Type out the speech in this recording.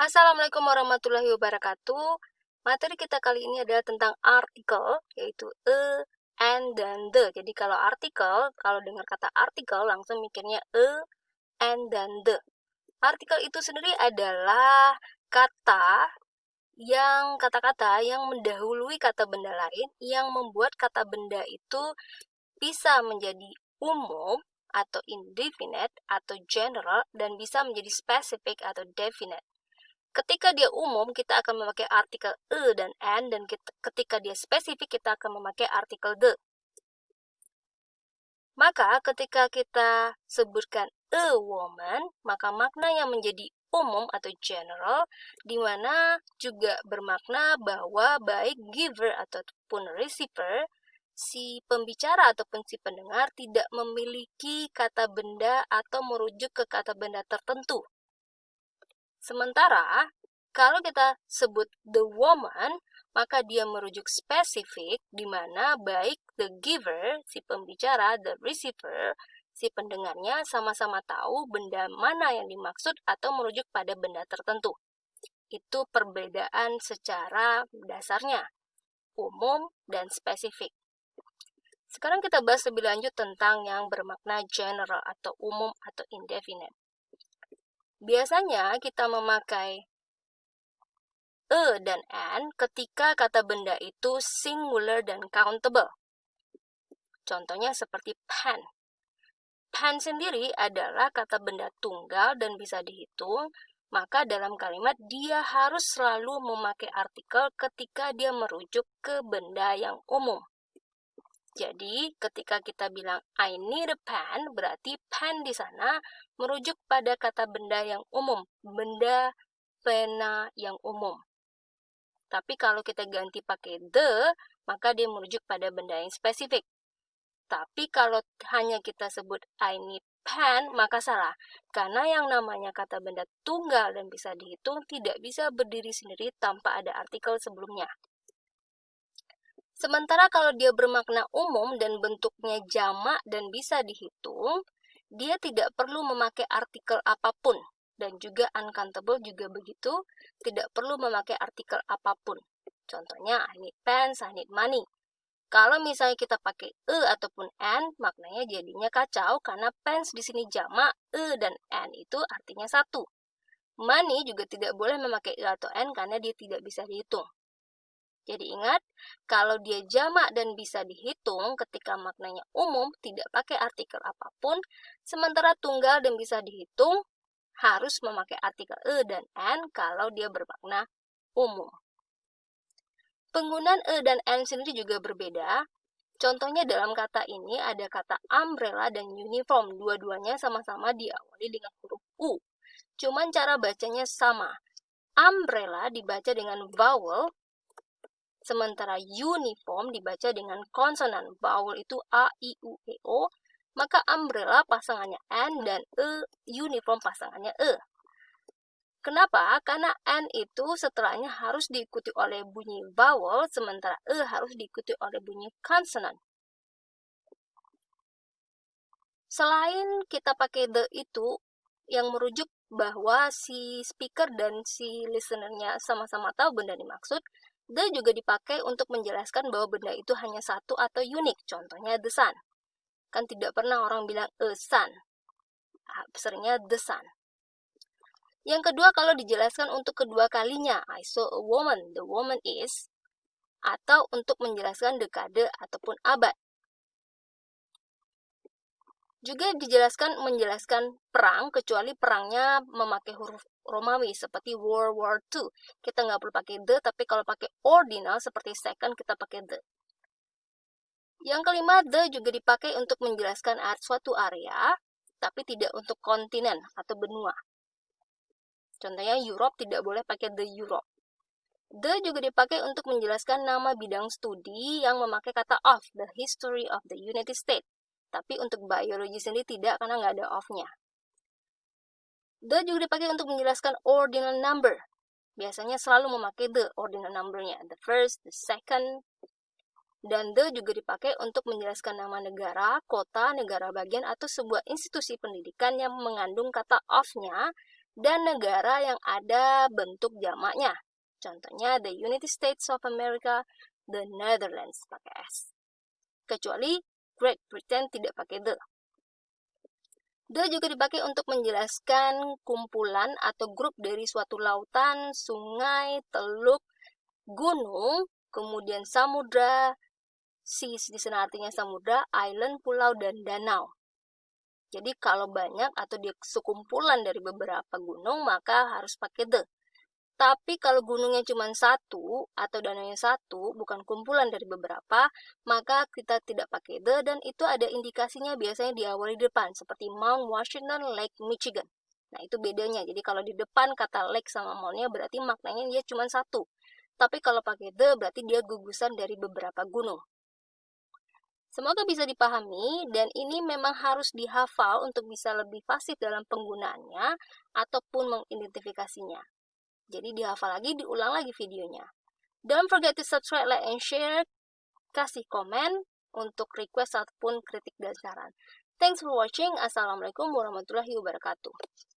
Assalamualaikum warahmatullahi wabarakatuh. Materi kita kali ini adalah tentang artikel, yaitu and, dan the. Jadi kalau artikel, kalau dengar kata artikel langsung mikirnya and, dan the. Artikel itu sendiri adalah kata-kata yang mendahului kata benda lain, yang membuat kata benda itu bisa menjadi umum atau indefinite atau general, dan bisa menjadi specific atau definite. Ketika dia umum, kita akan memakai artikel dan and, dan ketika dia spesifik, kita akan memakai artikel the. Maka ketika kita sebutkan a woman, maka makna yang menjadi umum atau general, di mana juga bermakna bahwa baik giver ataupun receiver, si pembicara ataupun si pendengar tidak memiliki kata benda atau merujuk ke kata benda tertentu. Sementara, kalau kita sebut the woman, maka dia merujuk spesifik, di mana baik the giver, si pembicara, the receiver, si pendengarnya sama-sama tahu benda mana yang dimaksud atau merujuk pada benda tertentu. Itu perbedaan secara dasarnya, umum dan spesifik. Sekarang kita bahas lebih lanjut tentang yang bermakna general atau umum atau indefinite. Biasanya kita memakai dan and ketika kata benda itu singular dan countable. Contohnya seperti pen. Pen sendiri adalah kata benda tunggal dan bisa dihitung, maka dalam kalimat dia harus selalu memakai artikel ketika dia merujuk ke benda yang umum. Jadi, ketika kita bilang I need a pen, berarti pen di sana merujuk pada kata benda yang umum, benda pena yang umum. Tapi kalau kita ganti pakai the, maka dia merujuk pada benda yang spesifik. Tapi kalau hanya kita sebut I need pen, maka salah. Karena yang namanya kata benda tunggal dan bisa dihitung tidak bisa berdiri sendiri tanpa ada artikel sebelumnya. Sementara kalau dia bermakna umum dan bentuknya jamak dan bisa dihitung, dia tidak perlu memakai artikel apapun. Dan juga uncountable juga begitu, tidak perlu memakai artikel apapun. Contohnya, I need pens, I need money. Kalau misalnya kita pakai ataupun and, maknanya jadinya kacau karena pens di sini jamak, dan and itu artinya satu. Money juga tidak boleh memakai atau and karena dia tidak bisa dihitung. Jadi ingat, kalau dia jamak dan bisa dihitung ketika maknanya umum, tidak pakai artikel apapun, sementara tunggal dan bisa dihitung, harus memakai artikel dan and kalau dia bermakna umum. Penggunaan dan and sendiri juga berbeda. Contohnya dalam kata ini ada kata umbrella dan uniform. Dua-duanya sama-sama diawali dengan huruf U. Cuman cara bacanya sama. Umbrella dibaca dengan vowel, sementara uniform dibaca dengan konsonan. Vowel itu A, I, U, E, O. Maka umbrella pasangannya N dan uniform pasangannya E. Kenapa? Karena N itu setelahnya harus diikuti oleh bunyi vowel, sementara harus diikuti oleh bunyi konsonan. Selain kita pakai the itu, yang merujuk bahwa si speaker dan si listenernya sama-sama tahu benda dimaksud, the juga dipakai untuk menjelaskan bahwa benda itu hanya satu atau unik. Contohnya the sun. Kan tidak pernah orang bilang a sun. Seringnya the sun. Yang kedua, kalau dijelaskan untuk kedua kalinya, I saw a woman, the woman is, atau untuk menjelaskan dekade ataupun abad. Juga menjelaskan perang, kecuali perangnya memakai huruf Romawi seperti World War II. Kita nggak perlu pakai the, tapi kalau pakai ordinal seperti second, kita pakai the. Yang kelima, the juga dipakai untuk menjelaskan suatu area, tapi tidak untuk kontinen atau benua. Contohnya Europe tidak boleh pakai the Europe. The juga dipakai untuk menjelaskan nama bidang studi yang memakai kata of, the history of the United States. Tapi untuk biologi sendiri tidak, karena nggak ada of-nya. The juga dipakai untuk menjelaskan ordinal number. Biasanya selalu memakai the ordinal number-nya. The first, the second. Dan the juga dipakai untuk menjelaskan nama negara, kota, negara bagian, atau sebuah institusi pendidikan yang mengandung kata of-nya dan negara yang ada bentuk jamaknya. Contohnya the United States of America, the Netherlands pakai S. Kecuali Great Britain tidak pakai the. The juga dipakai untuk menjelaskan kumpulan atau grup dari suatu lautan, sungai, teluk, gunung, kemudian samudra, seas di sana artinya samudra, island, pulau, dan danau. Jadi kalau banyak atau dia sekumpulan dari beberapa gunung, maka harus pakai the. Tapi kalau gunungnya cuma satu atau danaunya satu, bukan kumpulan dari beberapa, maka kita tidak pakai the, dan itu ada indikasinya biasanya diawali depan, seperti Mount Washington, Lake Michigan. Nah, itu bedanya. Jadi kalau di depan kata lake sama mount-nya berarti maknanya dia cuma satu. Tapi kalau pakai the berarti dia gugusan dari beberapa gunung. Semoga bisa dipahami, dan ini memang harus dihafal untuk bisa lebih fasih dalam penggunaannya ataupun mengidentifikasinya. Jadi dihafal lagi, diulang lagi videonya. Don't forget to subscribe, like, and share. Kasih komen untuk request ataupun kritik dan saran. Thanks for watching. Assalamualaikum warahmatullahi wabarakatuh.